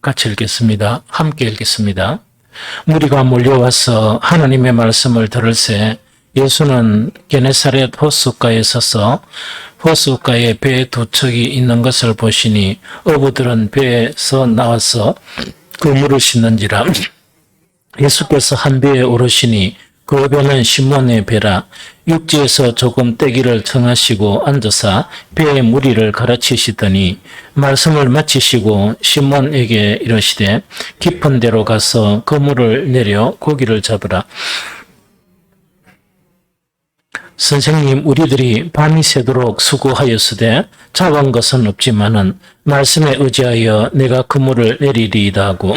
같이 읽겠습니다. 함께 읽겠습니다. 무리가 몰려와서 하나님의 말씀을 들을새 예수는 게네사렛 호숫가에 서서 호숫가에 배 두 척이 있는 것을 보시니 어부들은 배에서 나와서 그물을 싣는지라. 예수께서 한 배에 오르시니 그 배는 시몬의 배라. 육지에서 조금 떼기를 청하시고 앉아서 배의 무리를 가르치시더니 말씀을 마치시고 시몬에게 이르시되 깊은 데로 가서 그물을 내려 고기를 잡으라. 선생님, 우리들이 밤이 새도록 수고하였으되 잡은 것은 없지만은 말씀에 의지하여 내가 그물을 내리리이다 하고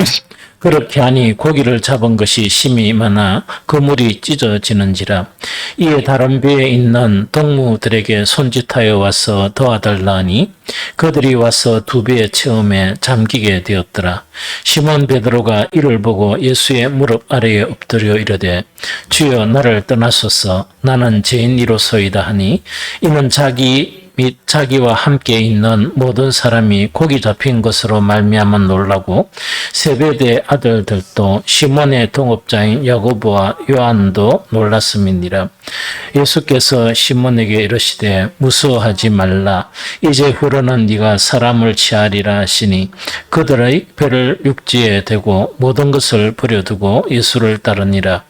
그렇게 하니 고기를 잡은 것이 심히 많아 그물이 찢어지는지라. 이에 다른 배에 있는 동무들에게 손짓하여 와서 도와달라 하니 그들이 와서 두 배의 체험에 잠기게 되었더라. 시몬 베드로가 이를 보고 예수의 무릎 아래에 엎드려 이르되 주여 나를 떠나소서 나는 죄인이로소이다 하니 이는 자기 및 자기와 함께 있는 모든 사람이 고기 잡힌 것으로 말미암아 놀라고 세베대 아들들도 시몬의 동업자인 야고보와 요한도 놀랐음이니라. 예수께서 시몬에게 이르시되 무서워하지 말라. 이제 후로는 네가 사람을 취하리라 하시니 그들의 배를 육지에 대고 모든 것을 버려두고 예수를 따르니라.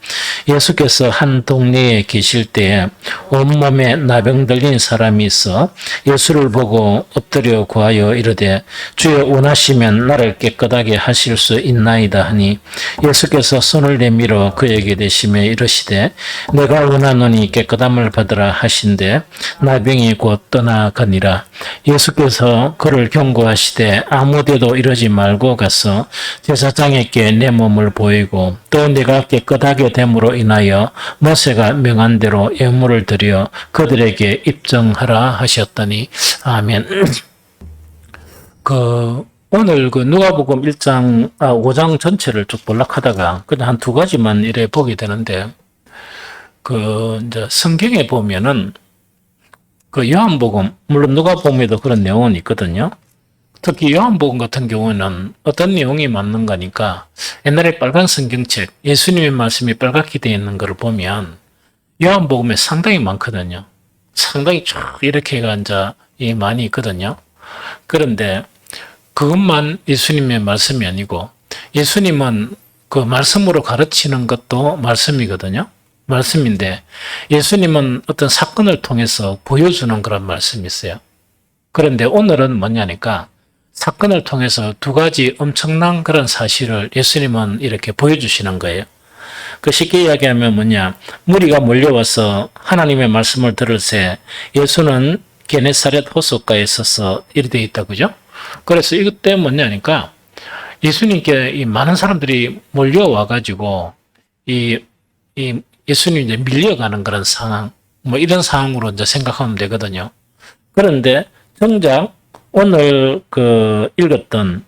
예수께서 한 동네에 계실 때에 온몸에 나병 들린 사람이 있어 예수를 보고 엎드려 구하여 이르되 주여 원하시면 나를 깨끗하게 하실 수 있나이다 하니 예수께서 손을 내밀어 그에게 대시며 이르시되 내가 원하노니 깨끗함을 받으라 하신대 나병이 곧 떠나가니라. 예수께서 그를 경고하시되 아무데도 이러지 말고 가서 제사장에게 내 몸을 보이고 또 내가 깨끗하게 됨으로 인하여 모세가 명한 대로 예물을 드려 그들에게 입증하라 하셨더니 아멘. 오늘 누가복음 5장 전체를 쭉 볼락하다가 그냥 한 두 가지만 이래 보게 되는데 이제 성경에 보면은 요한복음, 물론 누가복음에도 그런 내용은 있거든요. 특히 요한복음 같은 경우는 어떤 내용이 맞는 거니까 옛날에 빨간 성경책, 예수님의 말씀이 빨갛게 되어 있는 걸 보면 요한복음에 상당히 많거든요. 상당히 쫙 이렇게가 이제 많이 있거든요. 그런데 그것만 예수님의 말씀이 아니고 예수님은 그 말씀으로 가르치는 것도 말씀이거든요. 말씀인데 예수님은 어떤 사건을 통해서 보여주는 그런 말씀이 있어요. 그런데 오늘은 뭐냐니까 사건을 통해서 두 가지 엄청난 그런 사실을 예수님은 이렇게 보여주시는 거예요. 쉽게 이야기하면 뭐냐, 무리가 몰려와서 하나님의 말씀을 들을새 예수는 게네사렛 호숫가에 서서 이렇게 되어 있다, 그죠? 그래서 이것 때문에 뭐냐니까 예수님께 이 많은 사람들이 몰려와가지고 예수님 이제 밀려가는 그런 상황, 이런 상황으로 이제 생각하면 되거든요. 그런데 정작 오늘 읽었던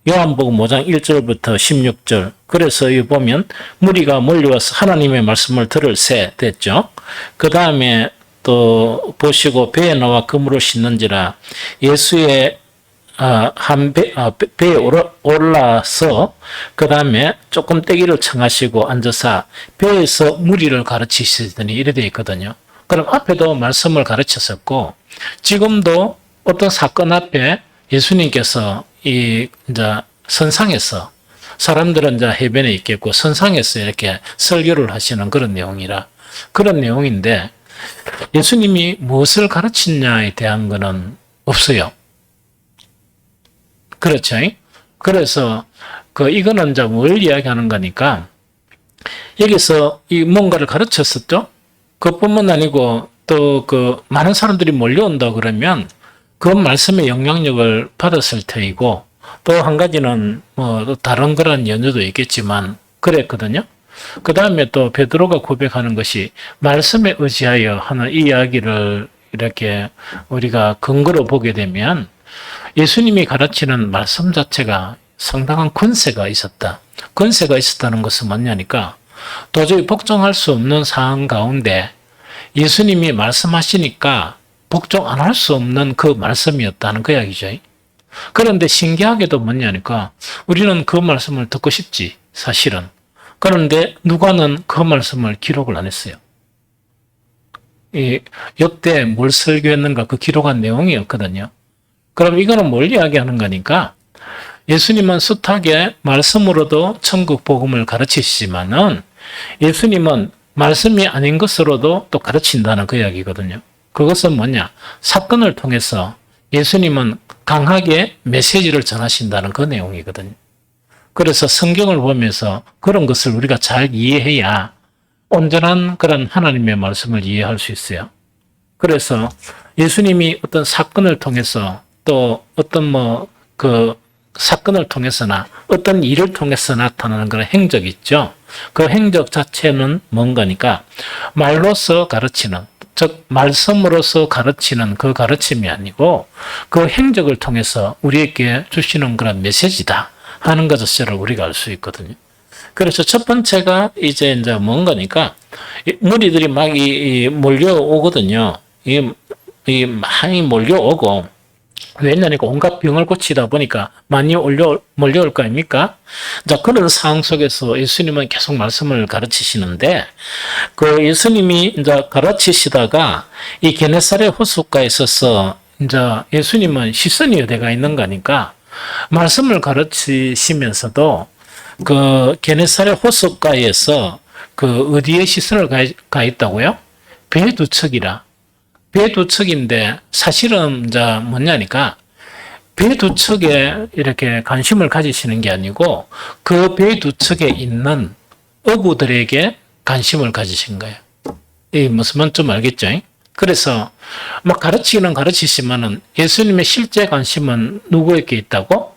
요한복음 5장 1절부터 16절. 그래서 여기 보면 무리가 몰려와서 하나님의 말씀을 들을 새 됐죠. 그 다음에 또 보시고 배에 나와 그물을 싣는지라 예수의 배에 올라서 그 다음에 조금 떼기를 청하시고 앉아서 배에서 무리를 가르치시더니 이래 되어 있거든요. 그럼 앞에도 말씀을 가르쳤었고 지금도 어떤 사건 앞에 예수님께서 이제 선상에서 사람들은 이제 해변에 있겠고 선상에서 이렇게 설교를 하시는 그런 내용이라 그런 내용인데 예수님이 무엇을 가르쳤냐에 대한 거는 없어요. 그렇죠? 그래서 이거는 이제 뭘 이야기하는 거니까 여기서 이 뭔가를 가르쳤었죠? 그뿐만 아니고 또 많은 사람들이 몰려온다 그러면 그 말씀의 영향력을 받았을 테이고 또 한 가지는 또 다른 그런 연유도 있겠지만 그랬거든요. 그 다음에 또 베드로가 고백하는 것이 말씀에 의지하여 하는 이 이야기를 이렇게 우리가 근거로 보게 되면 예수님이 가르치는 말씀 자체가 상당한 권세가 있었다. 권세가 있었다는 것은 뭐냐니까 도저히 복종할 수 없는 상황 가운데 예수님이 말씀하시니까 복종 안 할 수 없는 그 말씀이었다는 그 이야기죠. 그런데 신기하게도 뭐냐니까 우리는 그 말씀을 듣고 싶지, 사실은. 그런데 누가는 그 말씀을 기록을 안 했어요. 이때 뭘 설교했는가 그 기록한 내용이 없거든요. 그럼 이거는 뭘 이야기하는 거니까 예수님은 숱하게 말씀으로도 천국 복음을 가르치시지만은 예수님은 말씀이 아닌 것으로도 또 가르친다는 그 이야기거든요. 그것은 뭐냐? 사건을 통해서 예수님은 강하게 메시지를 전하신다는 그 내용이거든요. 그래서 성경을 보면서 그런 것을 우리가 잘 이해해야 온전한 그런 하나님의 말씀을 이해할 수 있어요. 그래서 예수님이 어떤 사건을 통해서 또 어떤 그 사건을 통해서나 어떤 일을 통해서 나타나는 그런 행적이 있죠. 그 행적 자체는 뭔가니까 말로서 가르치는, 즉 말씀으로서 가르치는 그 가르침이 아니고 그 행적을 통해서 우리에게 주시는 그런 메시지다 하는 것 자체를 우리가 알 수 있거든요. 그래서 첫 번째가 이제 뭔가니까 무리들이 막 몰려오거든요. 많이 몰려오고 왜냐니까 온갖 병을 고치다 보니까 많이 몰려올 거 아닙니까? 자, 그런 상황 속에서 예수님은 계속 말씀을 가르치시는데 그 예수님이 이제 가르치시다가 이 게네사렛 호숫가에 있어서 이제 예수님은 시선이 어디가 있는 거니까 말씀을 가르치시면서도 그 게네사렛 호숫가에서 그 어디에 시선을 가 있다고요? 배 두 척이라. 배 두 척인데 사실은 이제 뭐냐니까 배 두 척에 이렇게 관심을 가지시는 게 아니고 그 배 두 척에 있는 어부들에게 관심을 가지신 거예요. 이 무슨 말인지 좀 알겠죠? 그래서 막 가르치시지만은 예수님의 실제 관심은 누구에게 있다고?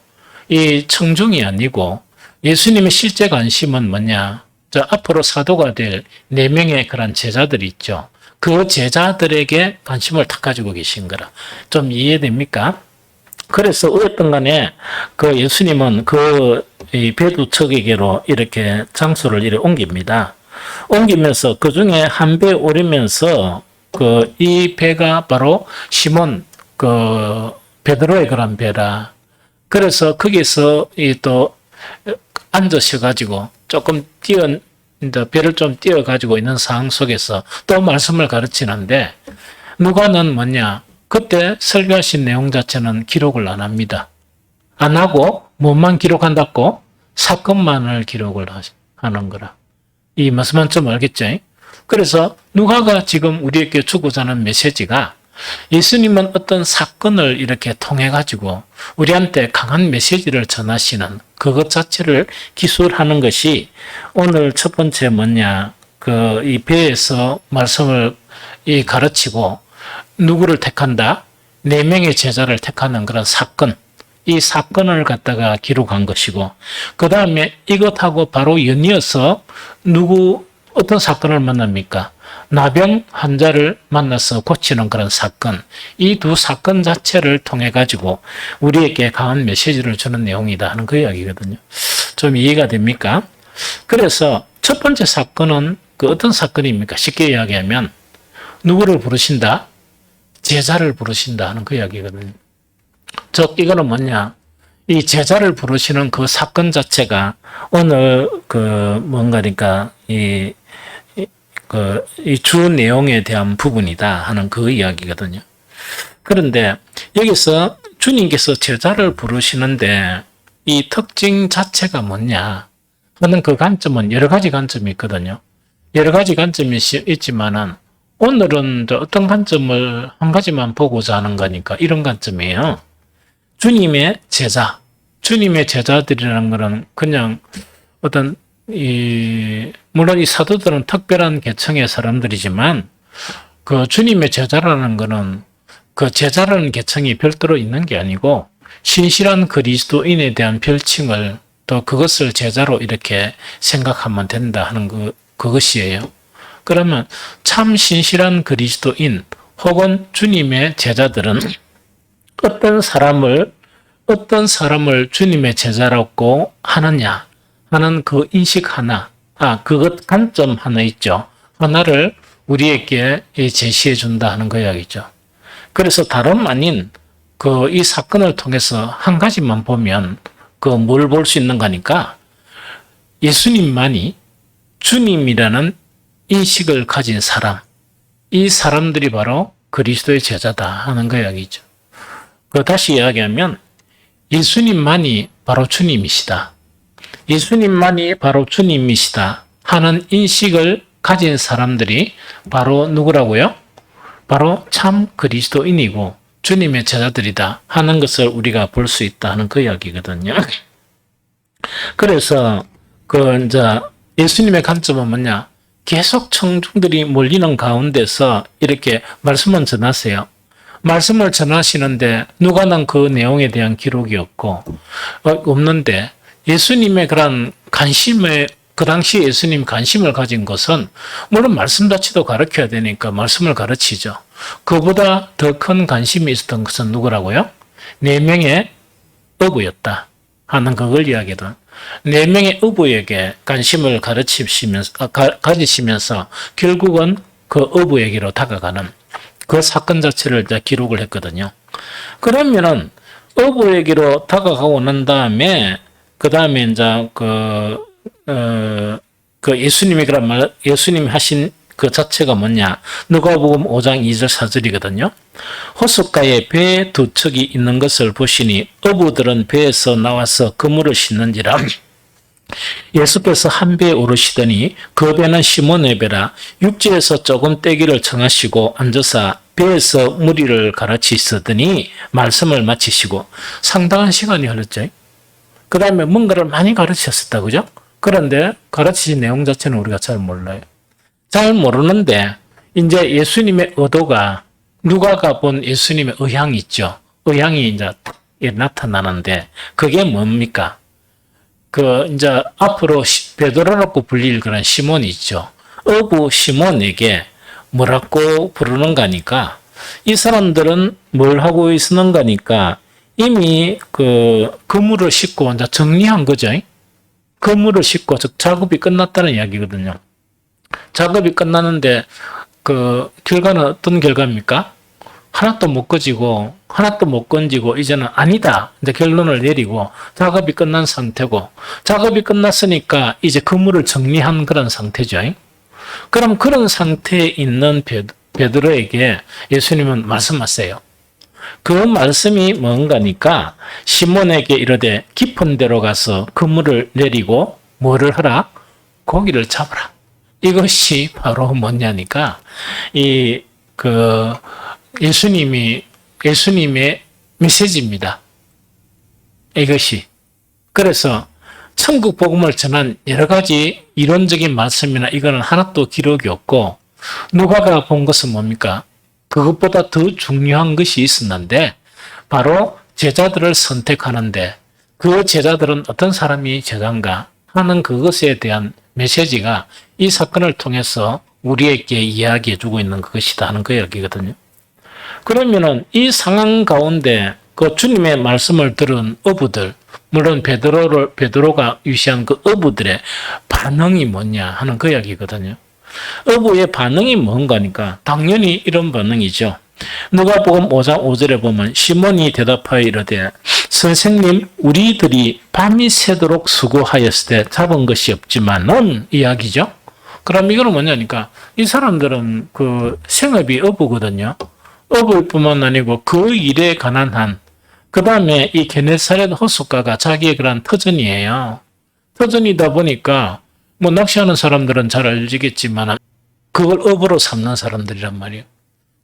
이 청중이 아니고 예수님의 실제 관심은 뭐냐? 저 앞으로 사도가 될 4명의 그런 제자들이 있죠. 그 제자들에게 관심을 다 가지고 계신 거라. 좀 이해됩니까? 그래서 어쨌든 간에 그 예수님은 그 배 두 척에게로 이렇게 장소를 이렇게 옮깁니다. 옮기면서 그 중에 한 배에 오르면서 그 이 배가 바로 시몬 그 베드로의 그런 배라. 그래서 거기서 또 앉으셔가지고 조금 이제 배를 좀 띄어가지고 있는 상황 속에서 또 말씀을 가르치는데 누가는 뭐냐? 그때 설교하신 내용 자체는 기록을 안 합니다. 안 하고 뭐만 기록한다고? 사건만을 기록을 하는 거라. 이 말씀은 좀 알겠죠? 그래서 누가가 지금 우리에게 주고자 하는 메시지가 예수님은 어떤 사건을 이렇게 통해 가지고 우리한테 강한 메시지를 전하시는 그것 자체를 기술하는 것이 오늘 첫 번째 뭐냐? 이 배에서 말씀을 가르치고 누구를 택한다? 4명의 제자를 택하는 그런 사건. 이 사건을 갖다가 기록한 것이고 그 다음에 이것하고 바로 연이어서 어떤 사건을 만납니까? 나병 환자를 만나서 고치는 그런 사건. 이 두 사건 자체를 통해 가지고 우리에게 강한 메시지를 주는 내용이다 하는 그 이야기거든요. 좀 이해가 됩니까? 그래서 첫 번째 사건은 그 어떤 사건입니까? 쉽게 이야기하면 누구를 부르신다? 제자를 부르신다 하는 그 이야기거든요. 즉 이거는 뭐냐? 이 제자를 부르시는 그 사건 자체가 오늘 뭔가니까 이 주 내용에 대한 부분이다 하는 그 이야기거든요. 그런데 여기서 주님께서 제자를 부르시는데 이 특징 자체가 뭐냐 하는 그 관점은 여러 가지 관점이 있거든요. 여러 가지 관점이 있지만은 오늘은 어떤 관점을 한 가지만 보고자 하는 거니까 이런 관점이에요. 주님의 제자들이라는 것은 그냥 어떤 물론 이 사도들은 특별한 계층의 사람들이지만 그 주님의 제자라는 것은 그 제자라는 계층이 별도로 있는 게 아니고 신실한 그리스도인에 대한 별칭을 또 그것을 제자로 이렇게 생각하면 된다 하는 그것이에요. 그러면 참 신실한 그리스도인 혹은 주님의 제자들은 어떤 사람을 주님의 제자라고 하느냐 하는 그 인식 하나, 그것 관점 하나 있죠. 하나를 우리에게 제시해 준다 하는 그 이야기죠. 그래서 다름 아닌 이 사건을 통해서 한 가지만 보면 뭘 볼 수 있는 거니까 예수님만이 주님이라는 인식을 가진 사람, 이 사람들이 바로 그리스도의 제자다 하는 그 이야기죠. 다시 이야기하면 예수님만이 바로 주님이시다. 예수님만이 바로 주님이시다 하는 인식을 가진 사람들이 바로 누구라고요? 바로 참 그리스도인이고 주님의 제자들이다 하는 것을 우리가 볼 수 있다 하는 그 이야기거든요. 그래서 이제 예수님의 관점은 뭐냐? 계속 청중들이 몰리는 가운데서 이렇게 말씀을 전하세요. 말씀을 전하시는데 누가는 그 내용에 대한 기록이 없는데 예수님의 그런 관심에 그 당시 예수님 관심을 가진 것은 물론 말씀 자체도 가르쳐야 되니까 말씀을 가르치죠. 그보다 더 큰 관심이 있었던 것은 누구라고요? 4명의 어부였다 하는 그걸 이야기하던 4명의 어부에게 관심을 가지시면서 결국은 그 어부에게로 다가가는 그 사건 자체를 이제 기록을 했거든요. 그러면은 어부에게로 다가가고 난 다음에 그 다음에 이제 예수님이 그런 예수님이 하신 그 자체가 뭐냐? 누가복음 5장 2절 4절이거든요. 호숫가에 배 2척이 있는 것을 보시니 어부들은 배에서 나와서 그물을 싣는지라. 예수께서 한 배에 오르시더니 그 배는 시몬의 배라. 육지에서 조금 떼기를 청하시고 앉아서 배에서 무리를 가르치시더니 말씀을 마치시고 상당한 시간이 흘렀죠. 그 다음에 뭔가를 많이 가르치셨다, 그죠? 그런데 가르치신 내용 자체는 우리가 잘 몰라요. 잘 모르는데 이제 예수님의 의도가 누가가 본 예수님의 의향이 있죠. 의향이 이제 나타나는데 그게 뭡니까? 이제 앞으로 베드로라고 불릴 그런 시몬이 있죠. 어부 시몬에게 뭐라고 부르는 거니까 이 사람들은 뭘 하고 있는 거니까 이미 그물을 싣고 이제 정리한 거죠. 그물을 싣고 작업이 끝났다는 이야기거든요. 작업이 끝났는데 결과는 어떤 결과입니까? 하나도 못 건지고 하나도 못 건지고 이제는 아니다. 이제 결론을 내리고 작업이 끝난 상태고 작업이 끝났으니까 이제 그물을 정리한 그런 상태죠. 그럼 그런 상태에 있는 베드로에게 예수님은 말씀하세요. 그 말씀이 뭔가니까 시몬에게 이르되 깊은 데로 가서 그물을 내리고 뭐를 하라? 고기를 잡으라. 이것이 바로 뭐냐니까 예수님의 메시지입니다. 이것이. 그래서 천국 복음을 전한 여러 가지 이론적인 말씀이나 이거는 하나도 기록이 없고 누가가 본 것은 뭡니까? 그것보다 더 중요한 것이 있었는데 바로 제자들을 선택하는데 그 제자들은 어떤 사람이 제자인가 하는 그것에 대한 메시지가 이 사건을 통해서 우리에게 이야기해 주고 있는 것이다 하는 그 이야기거든요. 그러면은 이 상황 가운데 그 주님의 말씀을 들은 어부들, 물론 베드로가 유시한 그 어부들의 반응이 뭐냐 하는 그 이야기거든요. 어부의 반응이 뭔가니까 당연히 이런 반응이죠. 누가복음 5장 5절에 보면 시몬이 대답하여 이르되 선생님 우리들이 밤이 새도록 수고하였을 때 잡은 것이 없지만은 이야기죠. 그럼 이거는 뭐냐니까 이 사람들은 생업이 어부거든요. 어부일 뿐만 아니고 그 일에 관한 한 그 다음에 이 게네사렛 호숫가가 자기의 그런 터전이에요. 터전이다 보니까 뭐 낚시하는 사람들은 잘 알겠지만 그걸 업으로 삼는 사람들이란 말이에요.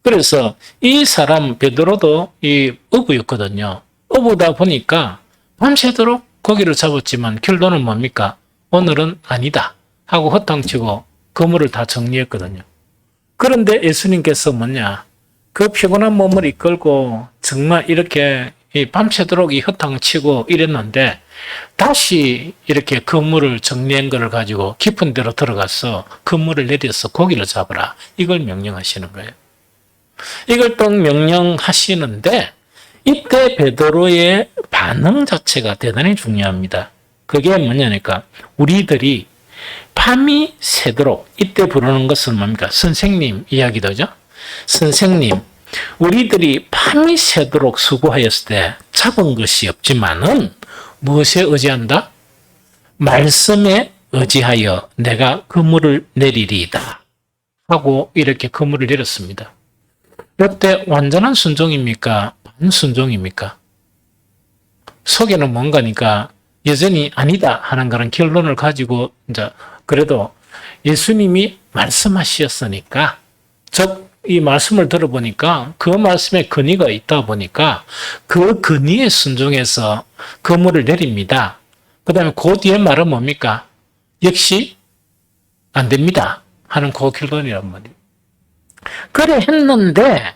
그래서 이 사람 베드로도 이 어부였거든요. 어부다 보니까 밤새도록 고기를 잡았지만 결론은 뭡니까? 오늘은 아니다 하고 허탕치고 그물을 다 정리했거든요. 그런데 예수님께서 뭐냐? 그 피곤한 몸을 이끌고 정말 이렇게 밤새도록 이 허탕치고 이랬는데 다시 이렇게 그물을 정리한 것을 가지고 깊은 데로 들어가서 그물을 내려서 고기를 잡으라. 이걸 명령하시는 거예요. 이걸 또 명령하시는데 이때 베드로의 반응 자체가 대단히 중요합니다. 그게 뭐냐니까 우리들이 밤이 새도록 이때 부르는 것은 뭡니까? 선생님 이야기도죠. 선생님 우리들이 밤이 새도록 수고하였을 때 잡은 것이 없지만은 무엇에 의지한다? 말씀에 의지하여 내가 그물을 내리리이다 하고 이렇게 그물을 내렸습니다. 이때 완전한 순종입니까? 반순종입니까? 속에는 뭔가니까 여전히 아니다 하는 그런 결론을 가지고 이제 그래도 예수님이 말씀하셨으니까, 즉 이 말씀을 들어보니까 그 말씀에 근의가 있다 보니까 그 근의에 순종해서 그물을 내립니다. 그 다음에 그 뒤에 말은 뭡니까? 역시 안 됩니다 하는 그 결론이란 말이에요. 그래 했는데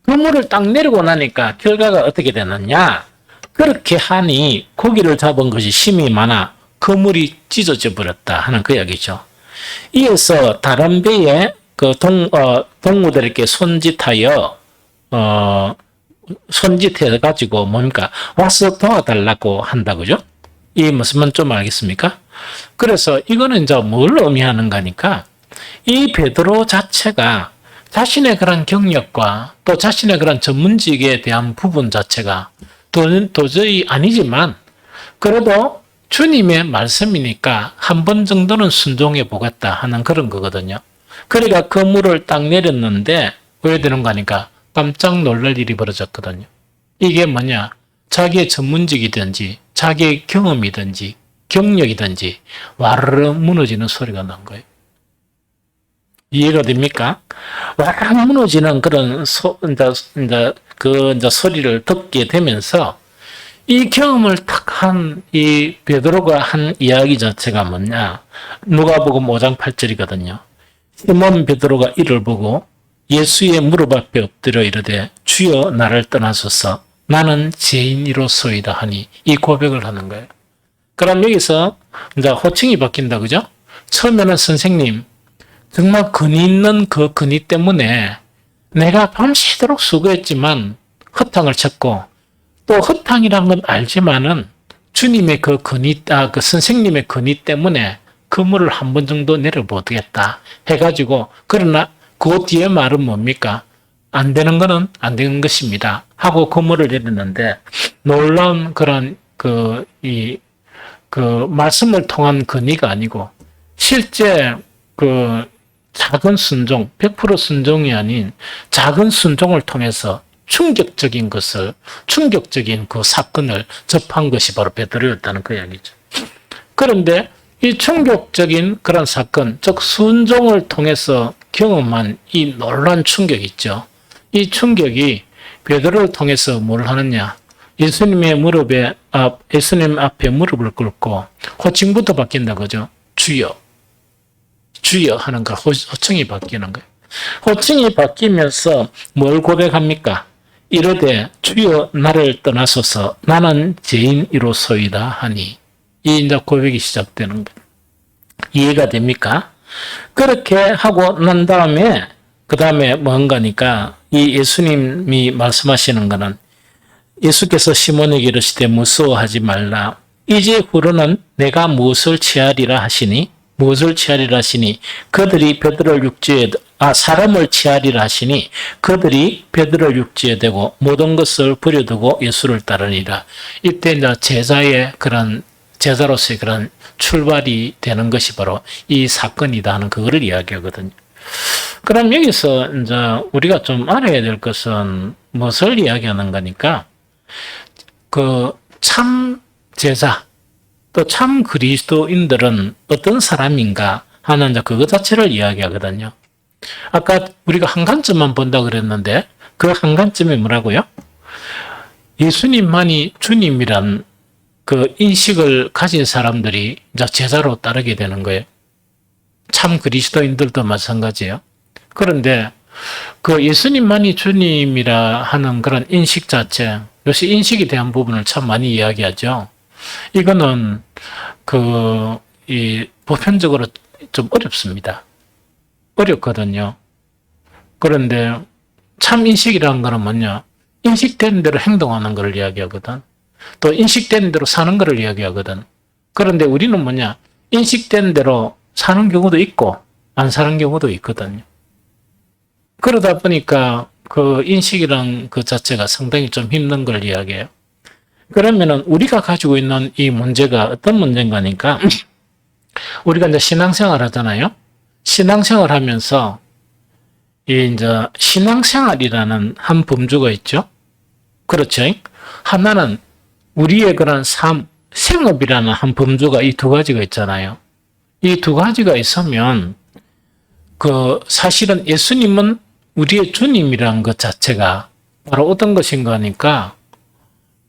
그물을 딱 내리고 나니까 결과가 어떻게 되느냐? 그렇게 하니 고기를 잡은 것이 심이 많아 그물이 찢어져 버렸다 하는 그 이야기죠. 이어서 다른 배에 그 동무들에게 손짓하여 손짓해 가지고 뭡니까? 와서 도와달라고 한다 그죠? 이 무슨 좀 알겠습니까? 그래서 이거는 이제 뭘 의미하는 거니까 이 베드로 자체가 자신의 그런 경력과 또 자신의 그런 전문직에 대한 부분 자체가 도저히 아니지만 그래도 주님의 말씀이니까 한 번 정도는 순종해 보겠다 하는 그런 거거든요. 그러니까 그 물을 딱 내렸는데 왜 되는 거니까 깜짝 놀랄 일이 벌어졌거든요. 이게 뭐냐? 자기의 전문직이든지 자기의 경험이든지 경력이든지 와르르 무너지는 소리가 난 거예요. 이해가 됩니까? 와르르 무너지는 그런 소리를 듣게 되면서 이 경험을 탁 한 이 베드로가 한 이야기 자체가 뭐냐? 누가복음 5장 8절이거든요. 시몬 베드로가 이를 보고 예수의 무릎 앞에 엎드려 이르되 주여 나를 떠나소서 나는 죄인이로소이다 하니 이 고백을 하는 거예요. 그럼 여기서 이제 호칭이 바뀐다 그죠? 처음에는 선생님 정말 근이 있는 그 근이 때문에 내가 밤새도록 수고했지만 허탕을 쳤고 또 허탕이라는 건 알지만은 주님의 그 근이, 그 선생님의 근이 때문에 그물을 한 번 정도 내려보겠다 해가지고 그러나 그 뒤에 말은 뭡니까? 안 되는 거는 안 되는 것입니다 하고 그물을 내렸는데 놀라운 그런 말씀을 통한 근의가 아니고 실제 작은 순종, 100% 순종이 아닌 작은 순종을 통해서 충격적인 그 사건을 접한 것이 바로 베드로였다는 그 이야기죠. 그런데 이 충격적인 그런 사건, 즉 순종을 통해서 경험한 이 놀라운 충격이 있죠. 이 충격이 베드로를 통해서 뭘 하느냐? 예수님 앞에 무릎을 꿇고 호칭부터 바뀐다 그죠? 주여 하는 거 호칭이 바뀌는 거예요. 호칭이 바뀌면서 뭘 고백합니까? 이르되 주여 나를 떠나소서 나는 죄인이로소이다 하니 이 이제 고백이 시작되는 거예요. 이해가 됩니까? 그렇게 하고 난 다음에 그 다음에 뭔가니까 이 예수님이 말씀하시는 거는 예수께서 시몬에게 이르시되 무서워하지 말라. 이제 후로는 내가 무엇을 취하리라 하시니 그들이 베드로를 육지에 사람을 취하리라 하시니 그들이 베드로를 육지에 대고 모든 것을 버려두고 예수를 따르니라. 이때 이제 제자로서의 그런 출발이 되는 것이 바로 이 사건이다 하는 그거를 이야기하거든요. 그럼 여기서 이제 우리가 좀 알아야 될 것은 무엇을 이야기하는 거니까 참 제자 또 참 그리스도인들은 어떤 사람인가 하는 그것 자체를 이야기하거든요. 아까 우리가 한 관점만 본다 그랬는데 그 한 관점이 뭐라고요? 예수님만이 주님이란 그 인식을 가진 사람들이 이제 제자로 따르게 되는 거예요. 참 그리스도인들도 마찬가지예요. 그런데 그 예수님만이 주님이라 하는 그런 인식 자체, 요새 인식에 대한 부분을 참 많이 이야기하죠. 이거는 보편적으로 좀 어렵습니다. 어렵거든요. 그런데 참 인식이라는 거는 뭐냐? 인식된 대로 행동하는 걸 이야기하거든. 또 인식된 대로 사는 걸 이야기하거든. 그런데 우리는 뭐냐? 인식된 대로 사는 경우도 있고 안 사는 경우도 있거든요. 그러다 보니까 그 인식이란 그 자체가 상당히 좀 힘든 걸 이야기해요. 그러면은 우리가 가지고 있는 이 문제가 어떤 문제인가니까 우리가 이제 신앙생활 하잖아요. 신앙생활 하면서 이 이제 신앙생활이라는 한 범주가 있죠. 그렇죠. 하나는 우리의 그런 삶, 생업이라는 한 범주가 이 두 가지가 있잖아요. 이 두 가지가 있으면 그 사실은 예수님은 우리의 주님이라는 것 자체가 바로 어떤 것인가 하니까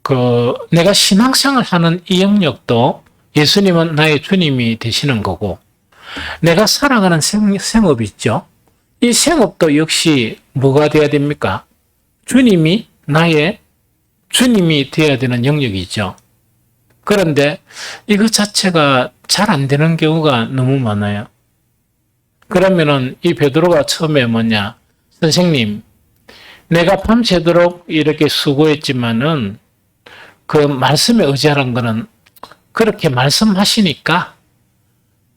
그 내가 신앙생활 하는 이 영역도 예수님은 나의 주님이 되시는 거고 내가 살아가는 생업이 있죠. 이 생업도 역시 뭐가 돼야 됩니까? 주님이 나의 주님이 되어야 되는 영역이죠. 그런데 이것 자체가 잘 안 되는 경우가 너무 많아요. 그러면은 이 베드로가 처음에 뭐냐? 선생님, 내가 밤새도록 이렇게 수고했지만은 그 말씀에 의지하는 거는 그렇게 말씀하시니까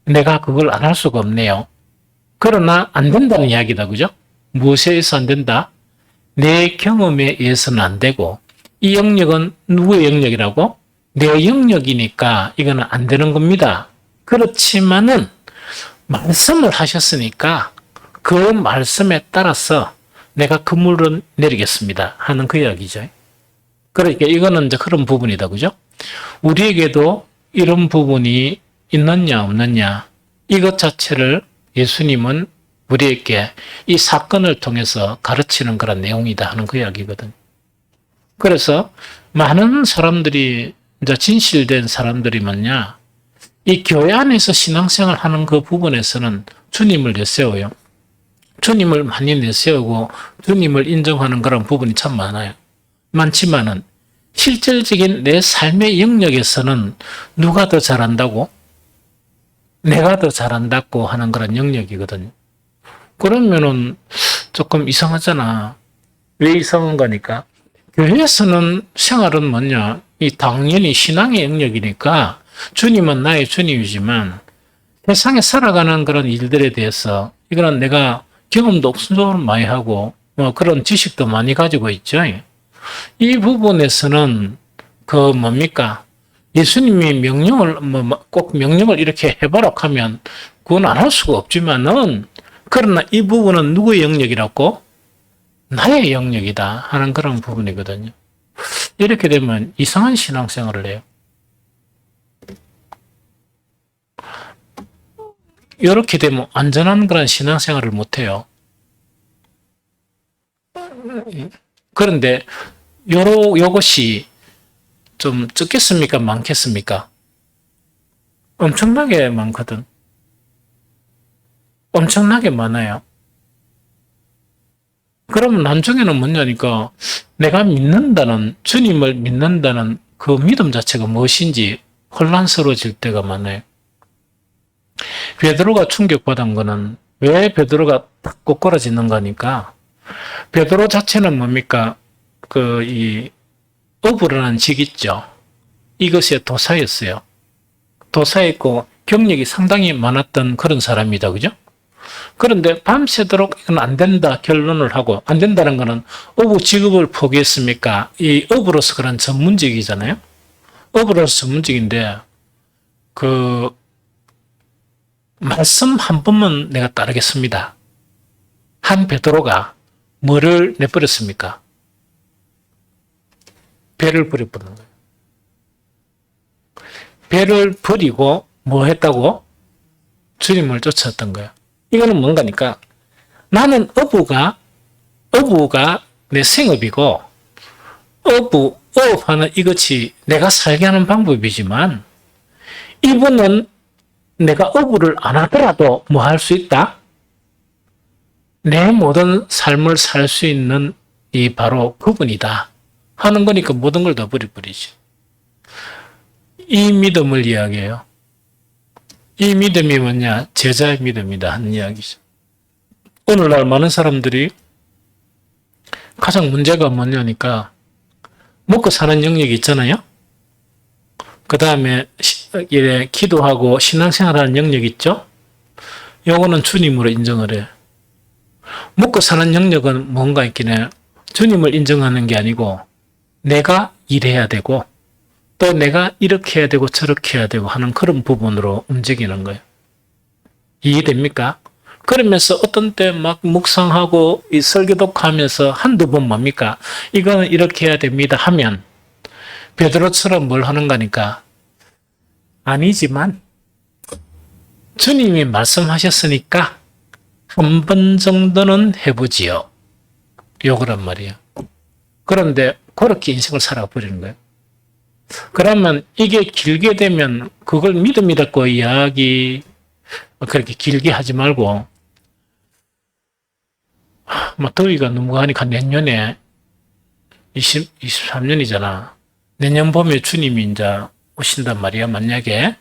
내가 그걸 안 할 수가 없네요. 그러나 안 된다는 이야기다. 그죠? 무엇에 의해서 안 된다? 내 경험에 의해서는 안 되고 이 영역은 누구의 영역이라고? 내 영역이니까 이거는 안 되는 겁니다. 그렇지만은 말씀을 하셨으니까 그 말씀에 따라서 내가 그물을 내리겠습니다 하는 그 이야기죠. 그러니까 이거는 이제 그런 부분이다. 그죠? 우리에게도 이런 부분이 있느냐 없느냐 이것 자체를 예수님은 우리에게 이 사건을 통해서 가르치는 그런 내용이다 하는 그 이야기거든요. 그래서 많은 사람들이 이제 진실된 사람들이 뭐냐 이 교회 안에서 신앙생활 하는 그 부분에서는 주님을 내세워요. 주님을 많이 내세우고 주님을 인정하는 그런 부분이 참 많아요. 많지만은 실질적인 내 삶의 영역에서는 누가 더 잘한다고? 내가 더 잘한다고 하는 그런 영역이거든요. 그러면은 조금 이상하잖아. 왜 이상한 거니까? 교회에서는 생활은 뭐냐? 이 당연히 신앙의 영역이니까 주님은 나의 주님이지만 세상에 살아가는 그런 일들에 대해서 이거는 내가 경험도 없음적으로 많이 하고 뭐 그런 지식도 많이 가지고 있죠. 이 부분에서는 그 뭡니까? 예수님이 명령을 꼭 명령을 이렇게 해보라 하면 그건 안 할 수가 없지만은 그러나 이 부분은 누구의 영역이라고? 나의 영역이다 하는 그런 부분이거든요. 이렇게 되면 이상한 신앙생활을 해요. 이렇게 되면 안전한 그런 신앙생활을 못해요. 그런데 요것이 좀 적겠습니까? 많겠습니까? 엄청나게 많거든. 엄청나게 많아요. 그러면 나중에는 뭐냐니까 내가 믿는다는 주님을 믿는다는 그 믿음 자체가 무엇인지 혼란스러워질 때가 많아요. 베드로가 충격받은 거는 왜 베드로가 딱 꼬꾸라지는 거니까 베드로 자체는 뭡니까? 이 어부라는 직 있죠. 이것에 도사였어요. 도사였고 경력이 상당히 많았던 그런 사람이다. 그죠? 그런데 밤새도록 이건 안 된다 결론을 하고 안 된다는 거는 어부 직업을 포기했습니까? 이 어부로서 그런 전문직이잖아요. 어부로서 전문직인데 그 말씀 한 번만 내가 따르겠습니다. 한 베드로가 뭐를 내버렸습니까? 배를 버려버린 거예요. 배를 버리고 뭐 했다고? 주님을 쫓았던 거예요. 이거는 뭔가니까 나는 어부가 내 생업이고 어업하는 이것이 내가 살게 하는 방법이지만 이분은 내가 어부를 안 하더라도 뭐 할 수 있다? 내 모든 삶을 살 수 있는 이 바로 그분이다 하는 거니까 모든 걸 다 버려버리지. 이 믿음을 이야기해요. 이 믿음이 뭐냐? 제자의 믿음이다 하는 이야기죠. 오늘날 많은 사람들이 가장 문제가 뭐냐니까 먹고 사는 영역이 있잖아요. 그 다음에 기도하고 신앙생활하는 영역 있죠. 요거는 주님으로 인정을 해요. 먹고 사는 영역은 뭔가 있긴 해. 주님을 인정하는 게 아니고 내가 일해야 되고 또 내가 이렇게 해야 되고 저렇게 해야 되고 하는 그런 부분으로 움직이는 거예요. 이해됩니까? 그러면서 어떤 때 막 묵상하고 이 설교독하면서 한두 번 뭡니까? 이거는 이렇게 해야 됩니다 하면 베드로처럼 뭘 하는 거니까 아니지만 주님이 말씀하셨으니까 한 번 정도는 해보지요. 요거란 말이에요. 그런데 그렇게 인생을 살아버리는 거예요. 그러면 이게 길게 되면 그걸 믿음이라고 이야기 그렇게 길게 하지 말고 더위가 너무 가니까 내년에 23년이잖아. 내년 봄에 주님이 이제 오신단 말이야. 만약에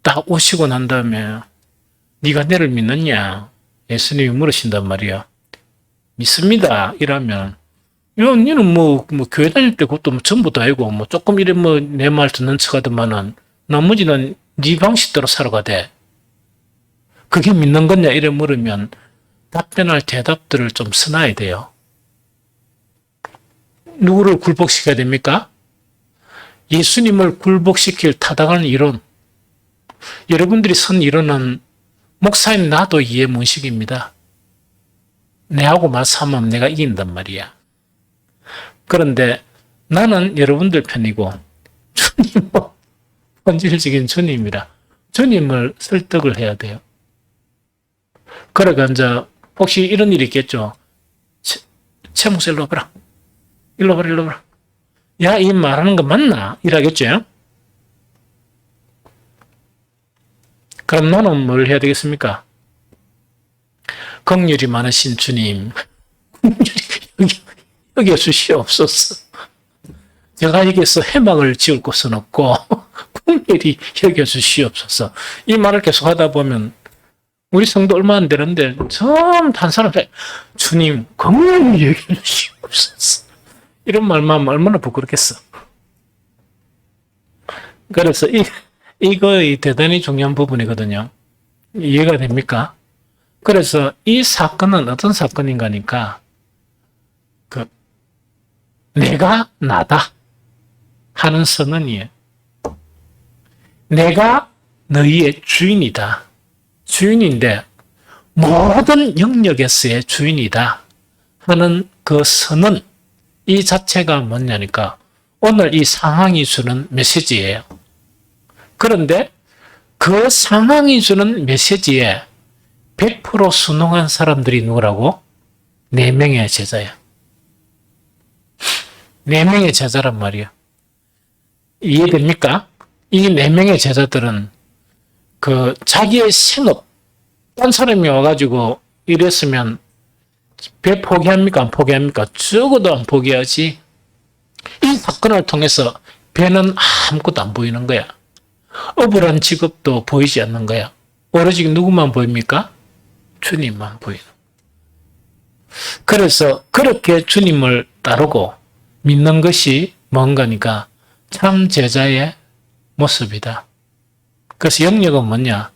딱 오시고 난 다음에 네가 나를 믿느냐? 예수님이 물으신단 말이야. 믿습니다. 이러면 야, 니는 뭐 교회 다닐 때 그것도 전부 다 아니고 조금 이래 내 말 듣는 척 하더만은 나머지는 네 방식대로 살아가대. 그게 믿는 거냐? 이래 물으면 답변할 대답들을 좀 써놔야 돼요. 누구를 굴복시켜야 됩니까? 예수님을 굴복시킬 타당한 이론. 여러분들이 선 이론은 목사님 나도 이해 문식입니다. 내하고 맞서면 내가 이긴단 말이야. 그런데 나는 여러분들 편이고 주님은 본질적인 주님이라 주님을 설득을 해야 돼요. 그러니까 이제 혹시 이런 일이 있겠죠. 최 목사 일로 와봐라. 일로 와봐라. 야, 이 말하는 거 맞나? 이러겠죠. 그럼 너는 뭘 해야 되겠습니까? 긍휼이 많으신 주님, 여기 주시옵소서. 제가 여기서 해막을 지을 곳은 없고 긍휼히 여겨주시옵소서. 이 말을 계속 하다 보면 우리 성도 얼마 안 되는데 전부 한 사람들 주님 긍휼히 여겨주시옵소서. 이런 말만 하면 얼마나 부끄럽겠어. 그래서 이거 대단히 중요한 부분이거든요. 이해가 됩니까? 그래서 이 사건은 어떤 사건인가니까 내가 나다 하는 선언이에요. 내가 너희의 주인이다. 주인인데 모든 영역에서의 주인이다 하는 그 선언 이 자체가 뭐냐니까 오늘 이 상황이 주는 메시지예요. 그런데 그 상황이 주는 메시지에 100% 순응한 사람들이 누구라고? 4명의 제자야. 4명의 제자란 말이야. 이해됩니까? 이 4명의 제자들은 자기의 생업, 딴 사람이 와가지고 이랬으면 배 포기합니까? 안 포기합니까? 적어도 안 포기하지. 이 사건을 통해서 배는 아무것도 안 보이는 거야. 억울한 직업도 보이지 않는 거야. 오로지 누구만 보입니까? 주님만 보이는. 그래서 그렇게 주님을 따르고 믿는 것이 뭔가니까 참 제자의 모습이다. 그래서 영역은 뭐냐?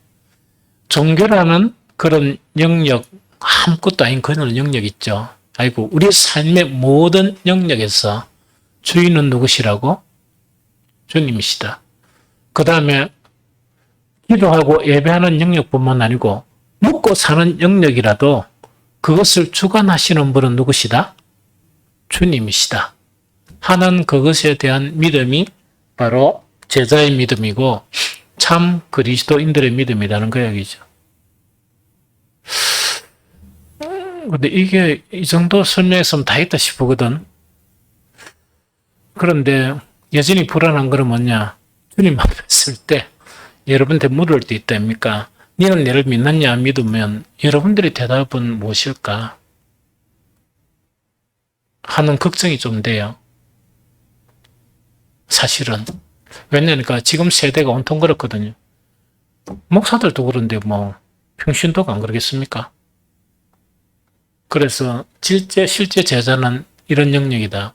종교라는 그런 영역, 아무것도 아닌 그런 영역 있죠. 아이고, 우리 삶의 모든 영역에서 주인은 누구시라고? 주님이시다. 그 다음에 기도하고 예배하는 영역뿐만 아니고 먹고 사는 영역이라도 그것을 주관하시는 분은 누구시다? 주님이시다. 하는 그것에 대한 믿음이 바로 제자의 믿음이고 참 그리스도인들의 믿음이라는 그 이야기죠. 근데 이게 이 정도 설명했으면 다 했다 싶거든. 그런데 여전히 불안한 건 뭐냐? 주님 앞에 있을 때 여러분한테 물을 때 있답니까? 너는 나를 믿느냐 믿으면 여러분들의 대답은 무엇일까? 하는 걱정이 좀 돼요. 사실은. 왜냐니까 지금 세대가 온통 그렇거든요. 목사들도 그런데 평신도가 안 그러겠습니까? 그래서 실제 제자는 이런 영역이다.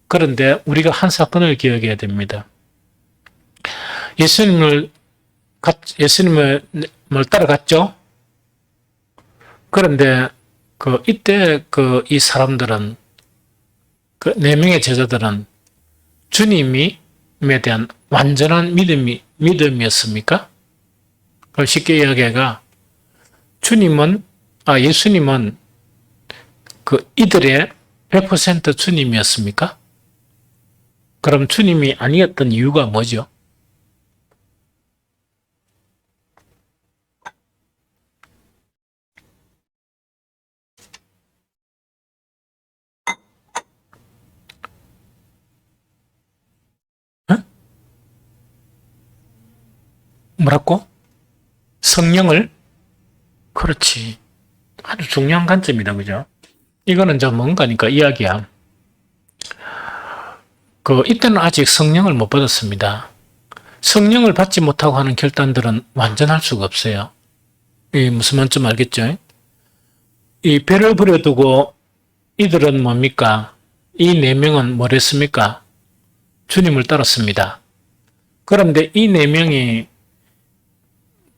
그런데 우리가 한 사건을 기억해야 됩니다. 예수님을 따라갔죠? 그런데 이때 이 사람들은, 네 명의 제자들은 주님에 대한 완전한 믿음이었습니까? 쉽게 이야기해가 예수님은 이들의 100% 주님이었습니까? 그럼 주님이 아니었던 이유가 뭐죠? 어? 뭐라고? 성령을? 그렇지. 아주 중요한 관점이다, 그죠? 이거는 뭔가니까 이야기야. 이때는 아직 성령을 못 받았습니다. 성령을 받지 못하고 하는 결단들은 완전할 수가 없어요. 이 무슨 말인지 알겠죠? 이 배를 버려두고 이들은 뭡니까? 이 네 명은 뭘 했습니까? 주님을 따랐습니다. 그런데 이 네 명이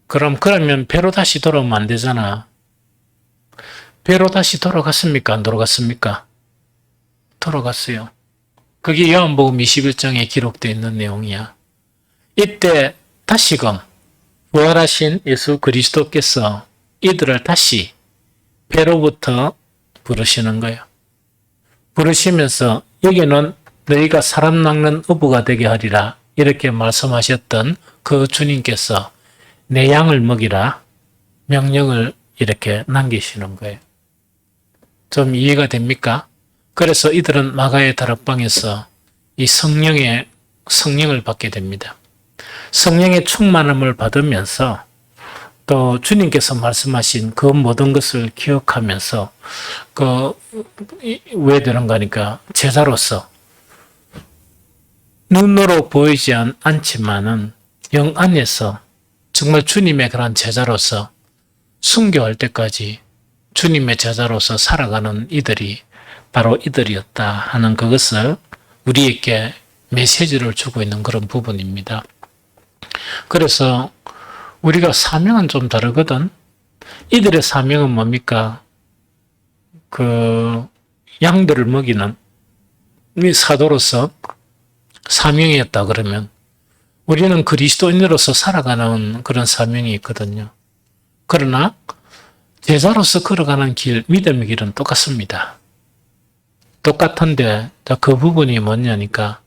그러면 배로 다시 돌아오면 안 되잖아. 배로 다시 돌아갔습니까? 안 돌아갔습니까? 돌아갔어요. 그게 요한복음 21장에 기록되어 있는 내용이야. 이때 다시금 부활하신 예수 그리스도께서 이들을 다시 배로부터 부르시는 거예요. 부르시면서 여기는 너희가 사람 낚는 어부가 되게 하리라 이렇게 말씀하셨던 그 주님께서 내 양을 먹이라 명령을 이렇게 남기시는 거예요. 좀 이해가 됩니까? 그래서 이들은 마가의 다락방에서 이 성령을 받게 됩니다. 성령의 충만함을 받으면서 또 주님께서 말씀하신 그 모든 것을 기억하면서 왜 되는가 하니까 제자로서 눈으로 보이지 않지만은 영 안에서 정말 주님의 그런 제자로서 순교할 때까지 주님의 제자로서 살아가는 이들이 바로 이들이었다 하는 그것을 우리에게 메시지를 주고 있는 그런 부분입니다. 그래서 우리가 사명은 좀 다르거든. 이들의 사명은 뭡니까? 양들을 먹이는 사도로서 사명이었다 그러면 우리는 그리스도인으로서 살아가는 그런 사명이 있거든요. 그러나 제자로서 걸어가는 길, 믿음의 길은 똑같습니다. 똑같은데 그 부분이 뭐냐니까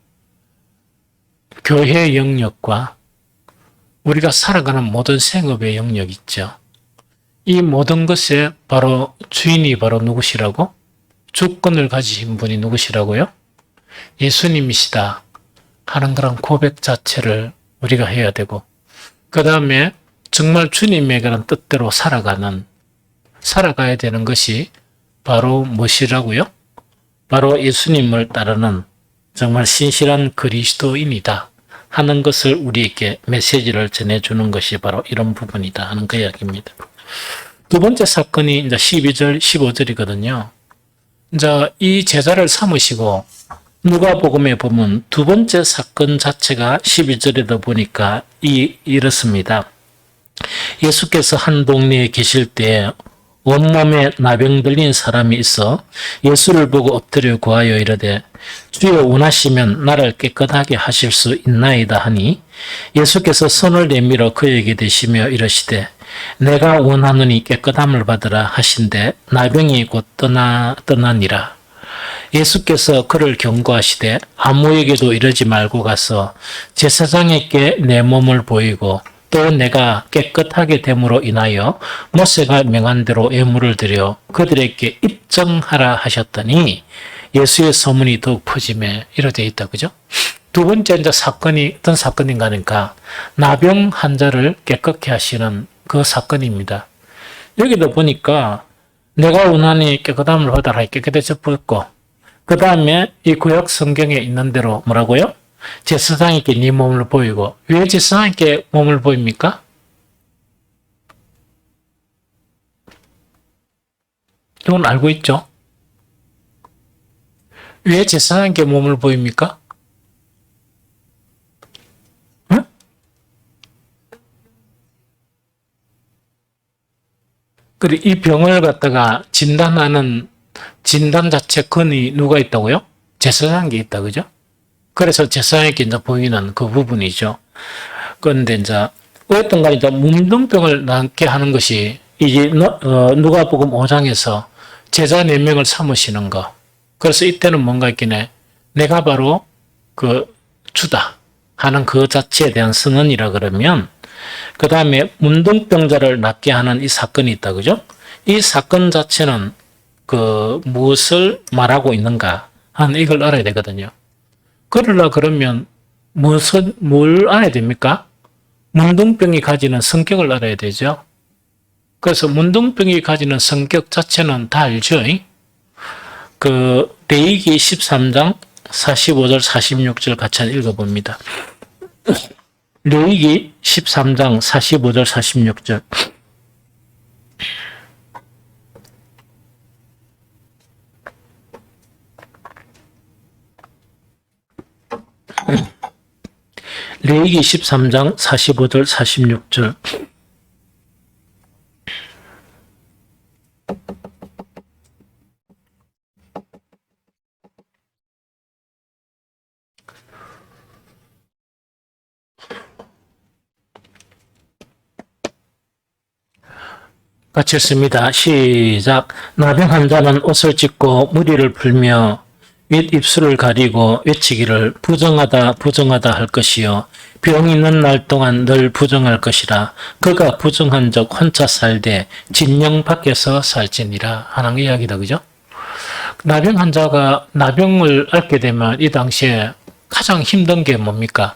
교회의 영역과 우리가 살아가는 모든 생업의 영역 있죠. 이 모든 것에 바로 주인이 바로 누구시라고? 주권을 가지신 분이 누구시라고요? 예수님이시다 하는 그런 고백 자체를 우리가 해야 되고 그 다음에 정말 주님의 그런 뜻대로 살아가야 되는 것이 바로 무엇이라고요? 바로 예수님을 따르는 정말 신실한 그리스도인이다 하는 것을 우리에게 메시지를 전해주는 것이 바로 이런 부분이다 하는 그 이야기입니다. 두 번째 사건이 이제 12절, 15절이거든요. 이제 이 제자를 삼으시고 누가복음에 보면 두 번째 사건 자체가 12절에도 보니까 이렇습니다. 예수께서 한 동네에 계실 때 온몸에 나병 들린 사람이 있어 예수를 보고 엎드려 구하여 이르되 주여 원하시면 나를 깨끗하게 하실 수 있나이다 하니 예수께서 손을 내밀어 그에게 대시며 이르시되 내가 원하노니 깨끗함을 받으라 하신데 나병이 곧 떠나니라. 예수께서 그를 경고하시되 아무에게도 이르지 말고 가서 제사장에게 내 몸을 보이고 또 내가 깨끗하게 됨으로 인하여 모세가 명한 대로 예물을 드려 그들에게 입증하라 하셨더니 예수의 소문이 더욱 퍼지매 이렇게 있다. 그죠? 두 번째 이제 사건이 어떤 사건인가 하니까 나병 환자를 깨끗게 하시는 그 사건입니다. 여기도 보니까 내가 원하니 깨끗함을 받아라 깨끗해져 보였고 그 다음에 이 구약 성경에 있는 대로 뭐라고요? 제사장에게 네 몸을 보이고 왜 제사장에게 몸을 보입니까? 이건 알고 있죠? 왜 제사장에게 몸을 보입니까? 응? 그리고 이 병을 갖다가 진단하는 진단 자체 권위 누가 있다고요? 제사장이 있다, 그죠? 그래서 제사장에게 이제 보이는 그 부분이죠. 그런데 이제 어떤 간에 이제 문둥병을 낫게 하는 것이 이제 누가복음 5장에서 제자 4명을 삼으시는 거. 그래서 이때는 뭔가 있겠네. 내가 바로 그 주다 하는 그 자체에 대한 선언이라 그러면 그 다음에 문둥병자를 낫게 하는 이 사건이 있다, 그죠? 이 사건 자체는 그 무엇을 말하고 있는가 하는 이걸 알아야 되거든요. 그러려 그러면 뭘 알아야 됩니까? 문둥병이 가지는 성격을 알아야 되죠. 그래서 문둥병이 가지는 성격 자체는 다 알죠. 그 레위기 13장 45절 46절 같이 읽어봅니다. 레위기 13장 45절 46절. 레위기 13장 45절 46절. 같이 읽습니다. 시작. 나병 환자는 옷을 찢고 무리를 풀며 윗 입술을 가리고 외치기를 부정하다 부정하다 할 것이요 병 있는 날 동안 늘 부정할 것이라. 그가 부정한 적 혼자 살되 진영 밖에서 살지니라 하는 이야기다, 그죠? 나병 환자가 나병을 앓게 되면 이 당시에 가장 힘든 게 뭡니까?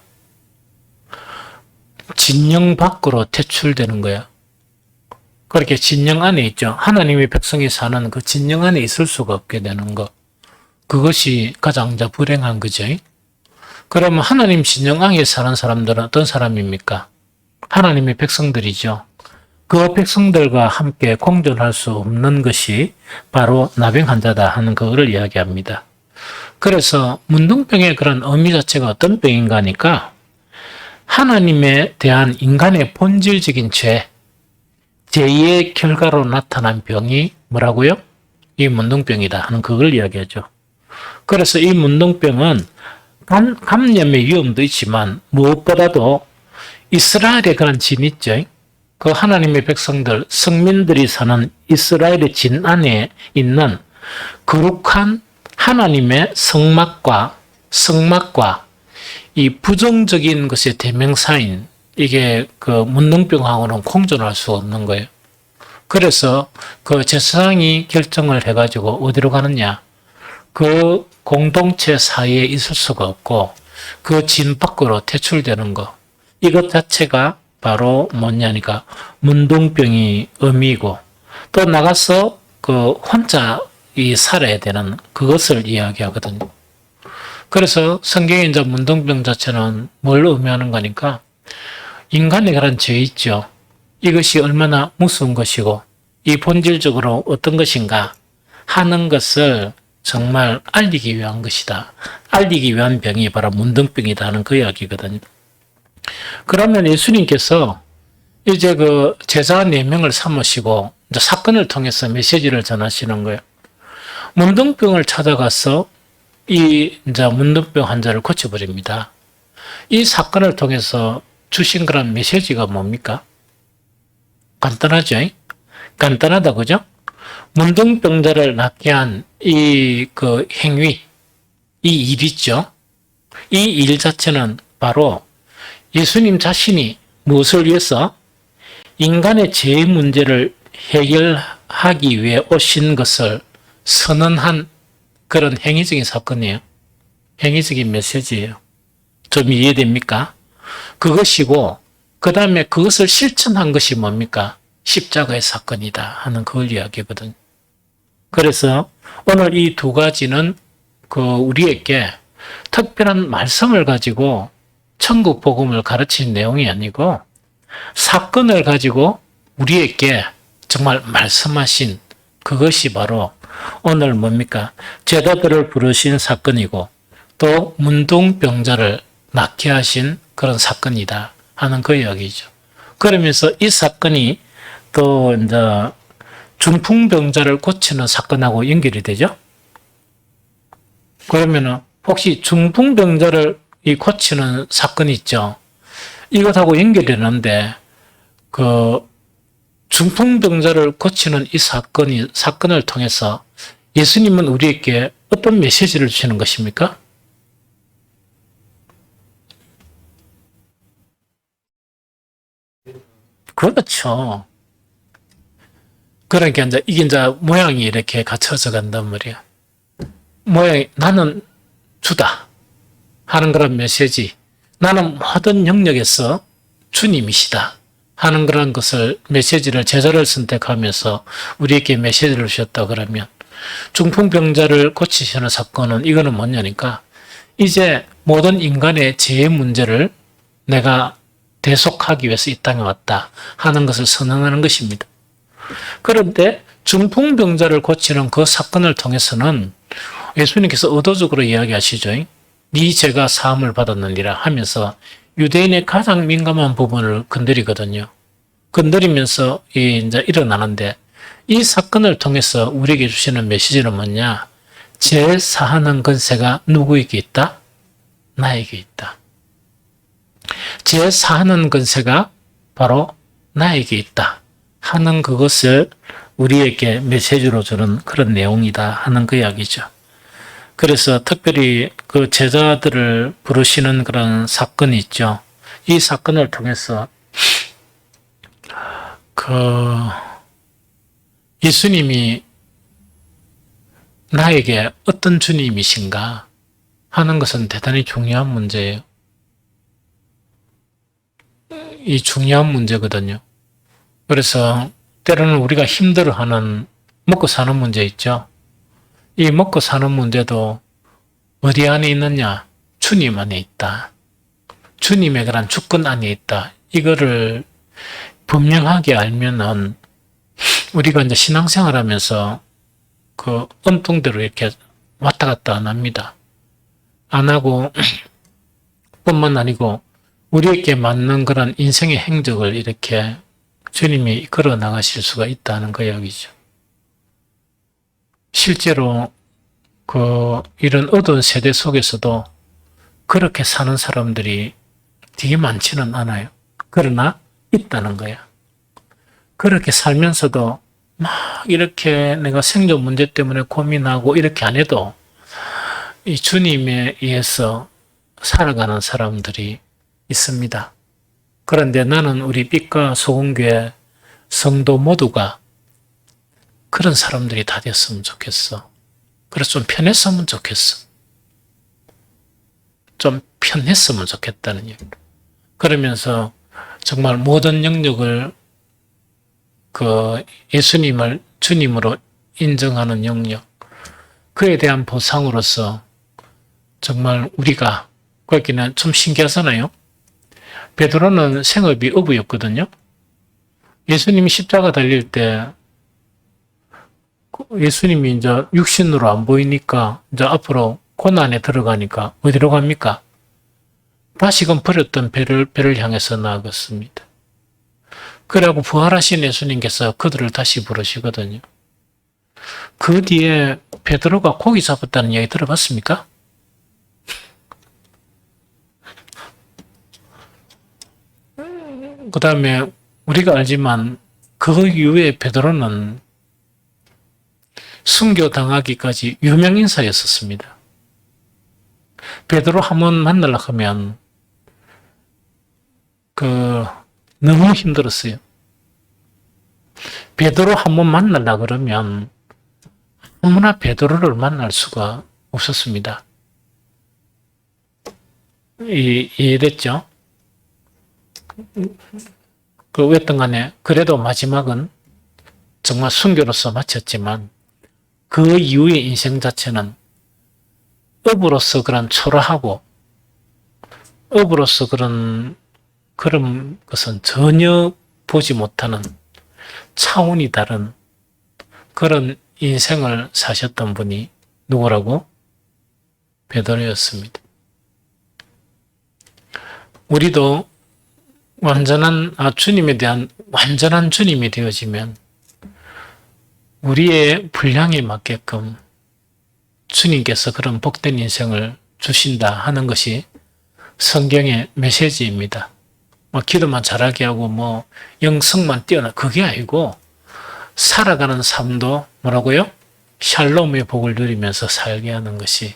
진영 밖으로 퇴출되는 거야. 그렇게 진영 안에 있죠. 하나님의 백성이 사는 그 진영 안에 있을 수가 없게 되는 거. 그것이 가장 불행한 거죠. 그러면 하나님 진영 안에 사는 사람들은 어떤 사람입니까? 하나님의 백성들이죠. 그 백성들과 함께 공존할 수 없는 것이 바로 나병 환자다 하는 그거를 이야기합니다. 그래서 문둥병의 그런 의미 자체가 어떤 병인가 하니까 하나님에 대한 인간의 본질적인 죄의 결과로 나타난 병이 뭐라고요? 이 문둥병이다 하는 그걸 이야기하죠. 그래서 이 문둥병은 감염의 위험도 있지만 무엇보다도 이스라엘의 그런 진 있죠. 그 하나님의 백성들, 성민들이 사는 이스라엘의 진 안에 있는 거룩한 하나님의 성막과 이 부정적인 것의 대명사인 이게 그 문둥병하고는 공존할 수 없는 거예요. 그래서 그 제사장이 결정을 해가지고 어디로 가느냐? 그 공동체 사이에 있을 수가 없고 그 진 밖으로 퇴출되는 거. 이것 자체가 바로 뭐냐니까 문둥병이 의미이고 또 나가서 그 혼자 살아야 되는 그것을 이야기하거든요. 그래서 성경에 이제 문둥병 자체는 뭘 의미하는 거니까 인간의 그런 죄 있죠. 이것이 얼마나 무서운 것이고 이 본질적으로 어떤 것인가 하는 것을 정말 알리기 위한 것이다. 알리기 위한 병이 바로 문둥병이다 하는 그 이야기거든요. 그러면 예수님께서 이제 그 제자 4명을 삼으시고 이제 사건을 통해서 메시지를 전하시는 거예요. 문둥병을 찾아가서 이 이제 문둥병 환자를 고쳐버립니다. 이 사건을 통해서 주신 그런 메시지가 뭡니까? 간단하죠? 간단하다, 그죠? 문둥병자를 낫게 한 이 그 행위, 이 일 있죠? 이 일 자체는 바로 예수님 자신이 무엇을 위해서? 인간의 죄의 문제를 해결하기 위해 오신 것을 선언한 그런 행위적인 사건이에요. 행위적인 메시지예요. 좀 이해됩니까? 그것이고 그 다음에 그것을 실천한 것이 뭡니까? 십자가의 사건이다 하는 그걸 이야기하거든요. 그래서 오늘 이 두 가지는 그 우리에게 특별한 말씀을 가지고 천국 복음을 가르치는 내용이 아니고 사건을 가지고 우리에게 정말 말씀하신 그것이 바로 오늘 뭡니까? 제자들을 부르신 사건이고 또 문둥병자를 낫게 하신 그런 사건이다 하는 그 이야기죠. 그러면서 이 사건이 또 이제 중풍병자를 고치는 사건하고 연결이 되죠. 그러면은 혹시 중풍병자를 고치는 사건이 있죠. 이것하고 연결이 되는데 그 중풍병자를 고치는 이 사건을 통해서 예수님은 우리에게 어떤 메시지를 주시는 것입니까? 그렇죠. 그러니까 이게 모양이 이렇게 갖춰져 간단 말이야. 모양이 나는 주다 하는 그런 메시지. 나는 모든 영역에서 주님이시다 하는 그런 것을 메시지를 제자를 선택하면서 우리에게 메시지를 주셨다 그러면 중풍병자를 고치시는 사건은 이거는 뭐냐니까 이제 모든 인간의 죄의 문제를 내가 대속하기 위해서 이 땅에 왔다 하는 것을 선언하는 것입니다. 그런데 중풍병자를 고치는 그 사건을 통해서는 예수님께서 의도적으로 이야기하시죠. 네 죄가 사함을 받았느니라 하면서 유대인의 가장 민감한 부분을 건드리거든요. 건드리면서 이제 일어나는데 이 사건을 통해서 우리에게 주시는 메시지는 뭐냐? 죄 사하는 권세가 누구에게 있다? 나에게 있다. 죄 사하는 권세가 바로 나에게 있다 하는 그것을 우리에게 메시지로 주는 그런 내용이다 하는 그 이야기죠. 그래서 특별히 그 제자들을 부르시는 그런 사건이 있죠. 이 사건을 통해서 예수님이 나에게 어떤 주님이신가 하는 것은 대단히 중요한 문제예요. 이 중요한 문제거든요. 그래서 때로는 우리가 힘들어하는 먹고 사는 문제 있죠. 이 먹고 사는 문제도 어디 안에 있느냐? 주님 안에 있다. 주님의 그런 주권 안에 있다. 이거를 분명하게 알면은 우리가 이제 신앙생활 하면서 그 엉뚱대로 이렇게 왔다 갔다 안 합니다. 안 하고 뿐만 아니고 우리에게 맞는 그런 인생의 행적을 이렇게 주님이 걸어 나가실 수가 있다는 그 이야기죠. 실제로 이런 어두운 세대 속에서도 그렇게 사는 사람들이 되게 많지는 않아요. 그러나 있다는 거야. 그렇게 살면서도 막 이렇게 내가 생존 문제 때문에 고민하고 이렇게 안 해도 이 주님에 의해서 살아가는 사람들이 있습니다. 그런데 나는 우리 빛과 소금교회 성도 모두가 그런 사람들이 다 됐으면 좋겠어. 그래서 좀 편했으면 좋겠어. 좀 편했으면 좋겠다는 얘기. 그러면서 정말 모든 영역을 예수님을 주님으로 인정하는 영역, 그에 대한 보상으로서 정말 우리가, 거기는 좀 신기하잖아요. 베드로는 생업이 어부였거든요. 예수님이 십자가 달릴 때 예수님이 이제 육신으로 안 보이니까 이제 앞으로 고난에 들어가니까 어디로 갑니까? 다시금 버렸던 배를 향해서 나아갔습니다. 그러고 부활하신 예수님께서 그들을 다시 부르시거든요. 그 뒤에 베드로가 고기 잡았다는 이야기 들어봤습니까? 그 다음에 우리가 알지만 그 이후에 베드로는 순교당하기까지 유명 인사였었습니다. 베드로 한번 만나려고 하면 너무 힘들었어요. 베드로 한번 만나려고 그러면 아무나 베드로를 만날 수가 없었습니다. 이해됐죠? 어떤 간에 그래도 마지막은 정말 순교로서 마쳤지만 그 이후의 인생 자체는 업으로서 그런 초라하고 업으로서 그런 것은 전혀 보지 못하는 차원이 다른 그런 인생을 사셨던 분이 누구라고? 베드로였습니다. 우리도 주님에 대한 완전한 주님이 되어지면 우리의 분량에 맞게끔 주님께서 그런 복된 인생을 주신다 하는 것이 성경의 메시지입니다. 기도만 잘하게 하고 영성만 뛰어나 그게 아니고 살아가는 삶도 뭐라고요? 샬롬의 복을 누리면서 살게 하는 것이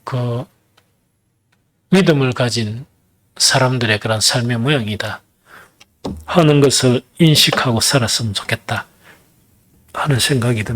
그 믿음을 가진 사람들의 그런 삶의 모양이다 하는 것을 인식하고 살았으면 좋겠다 하는 생각이 듭니다.